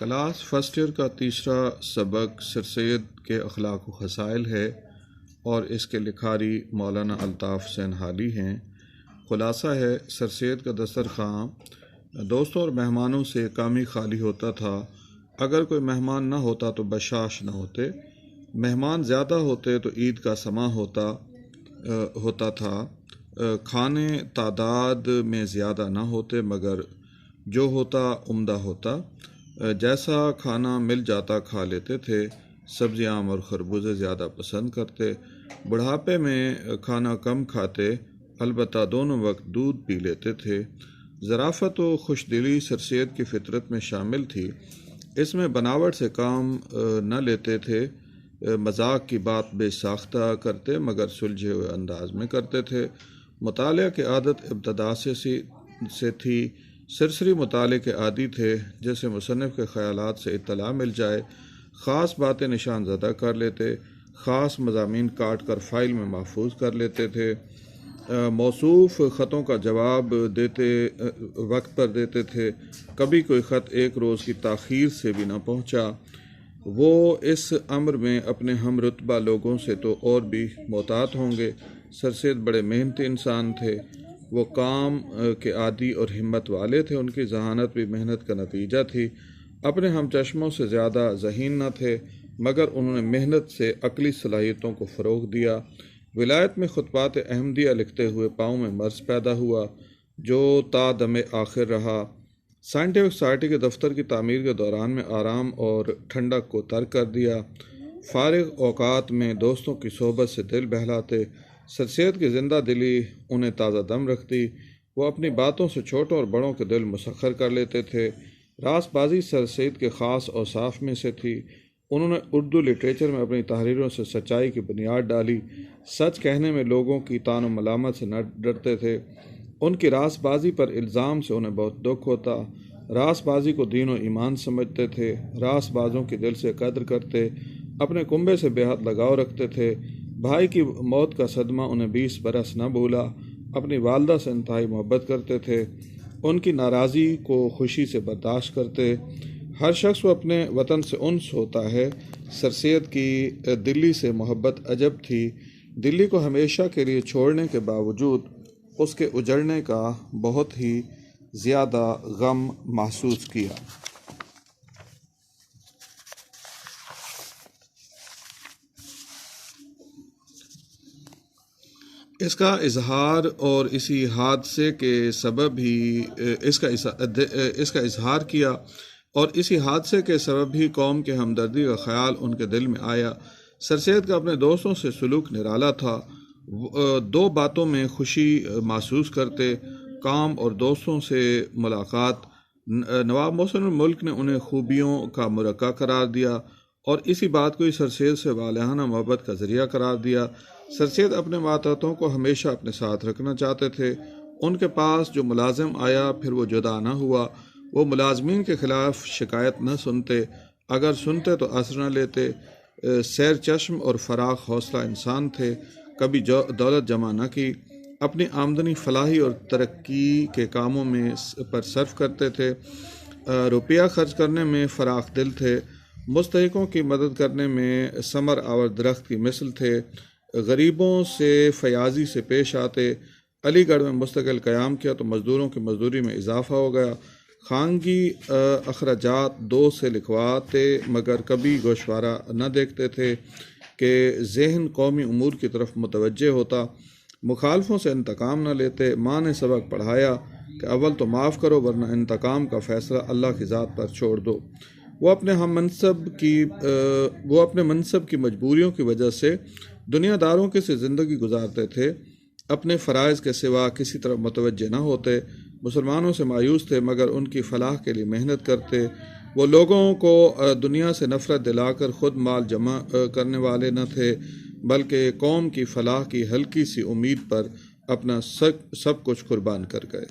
Class first year کا تیسرا سبق سر سید کے اخلاق و خصائل ہے اور اس کے لکھاری مولانا الطاف حسین حالی ہیں۔ خلاصہ ہے، سر سید کا دسترخوان دوستوں اور مہمانوں سے کامی خالی ہوتا تھا۔ اگر کوئی مہمان نہ ہوتا تو بشاش نہ ہوتے، مہمان زیادہ ہوتے تو عید کا سماں ہوتا تھا۔ کھانے تعداد میں زیادہ نہ ہوتے مگر جو ہوتا عمدہ ہوتا، جیسا کھانا مل جاتا کھا لیتے تھے۔ سبزیاں اور خربوزے زیادہ پسند کرتے، بڑھاپے میں کھانا کم کھاتے، البتہ دونوں وقت دودھ پی لیتے تھے۔ ظرافت و خوش دلی سر سید کی فطرت میں شامل تھی، اس میں بناوٹ سے کام نہ لیتے تھے، مذاق کی بات بے ساختہ کرتے مگر سلجھے ہوئے انداز میں کرتے تھے۔ مطالعہ کی عادت ابتدا سے تھی، سرسری مطالعے کے عادی تھے، جیسے مصنف کے خیالات سے اطلاع مل جائے خاص باتیں نشان زدہ کر لیتے، خاص مضامین کاٹ کر فائل میں محفوظ کر لیتے تھے، موصوف خطوں کا جواب وقت پر دیتے تھے، کبھی کوئی خط ایک روز کی تاخیر سے بھی نہ پہنچا۔ وہ اس امر میں اپنے ہم رتبہ لوگوں سے تو اور بھی محتاط ہوں گے۔ سر سید بڑے محنتی انسان تھے، وہ کام کے عادی اور ہمت والے تھے، ان کی ذہانت بھی محنت کا نتیجہ تھی۔ اپنے ہم چشموں سے زیادہ ذہین نہ تھے مگر انہوں نے محنت سے عقلی صلاحیتوں کو فروغ دیا۔ ولایت میں خطبات احمدیہ لکھتے ہوئے پاؤں میں مرض پیدا ہوا جو تا دم آخر رہا۔ سائنٹیفک سوسائٹی کے دفتر کی تعمیر کے دوران میں آرام اور ٹھنڈک کو ترک کر دیا۔ فارغ اوقات میں دوستوں کی صحبت سے دل بہلاتے، سر سید کی زندہ دلی انہیں تازہ دم رکھتی، وہ اپنی باتوں سے چھوٹوں اور بڑوں کے دل مسخر کر لیتے تھے۔ راست بازی سر سید کے خاص اوصاف میں سے تھی۔ انہوں نے اردو لٹریچر میں اپنی تحریروں سے سچائی کی بنیاد ڈالی، سچ کہنے میں لوگوں کی طعن و ملامت سے نہ ڈرتے تھے۔ ان کی راست بازی پر الزام سے انہیں بہت دکھ ہوتا۔ راست بازی کو دین و ایمان سمجھتے تھے، راست بازوں کی دل سے قدر کرتے، اپنے کنبے سے بے حد لگاؤ رکھتے تھے۔ بھائی کی موت کا صدمہ انہیں 20 برس نہ بھولا، اپنی والدہ سے انتہائی محبت کرتے تھے، ان کی ناراضی کو خوشی سے برداشت کرتے۔ ہر شخص کو اپنے وطن سے انس ہوتا ہے، سر سید کی دلی سے محبت عجب تھی۔ دلی کو ہمیشہ کے لیے چھوڑنے کے باوجود اس کے اجڑنے کا بہت ہی زیادہ غم محسوس کیا۔ اس کا اظہار اور اسی حادثے کے سبب ہی اس کا اظہار کیا اور اسی حادثے کے سبب ہی قوم کے ہمدردی کا خیال ان کے دل میں آیا۔ سر سید کا اپنے دوستوں سے سلوک نرالا تھا، دو باتوں میں خوشی محسوس کرتے، کام اور دوستوں سے ملاقات۔ نواب محسن الملک نے انہیں خوبیوں کا مرقع قرار دیا اور اسی بات کو ہی سر سید سے والہانہ محبت کا ذریعہ قرار دیا۔ سر سید اپنے ماتحتوں کو ہمیشہ اپنے ساتھ رکھنا چاہتے تھے۔ ان کے پاس جو ملازم آیا پھر وہ جدا نہ ہوا، وہ ملازمین کے خلاف شکایت نہ سنتے، اگر سنتے تو اثر نہ لیتے۔ سیر چشم اور فراخ حوصلہ انسان تھے، کبھی دولت جمع نہ کی، اپنی آمدنی فلاحی اور ترقی کے کاموں میں پر صرف کرتے تھے، روپیہ خرچ کرنے میں فراخ دل تھے، مستحقوں کی مدد کرنے میں ثمر آور درخت کی مثل تھے، غریبوں سے فیاضی سے پیش آتے۔ علی گڑھ میں مستقل قیام کیا تو مزدوروں کی مزدوری میں اضافہ ہو گیا۔ خانگی اخراجات 2 سے لکھواتے مگر کبھی گوشوارہ نہ دیکھتے تھے کہ ذہن قومی امور کی طرف متوجہ ہوتا۔ مخالفوں سے انتقام نہ لیتے۔ ماں نے سبق پڑھایا کہ اول تو معاف کرو ورنہ انتقام کا فیصلہ اللہ کی ذات پر چھوڑ دو۔ وہ اپنے منصب کی مجبوریوں کی وجہ سے دنیا داروں کی سی زندگی گزارتے تھے، اپنے فرائض کے سوا کسی طرف متوجہ نہ ہوتے، مسلمانوں سے مایوس تھے مگر ان کی فلاح کے لیے محنت کرتے۔ وہ لوگوں کو دنیا سے نفرت دلا کر خود مال جمع کرنے والے نہ تھے بلکہ قوم کی فلاح کی ہلکی سی امید پر اپنا سب کچھ قربان کر گئے۔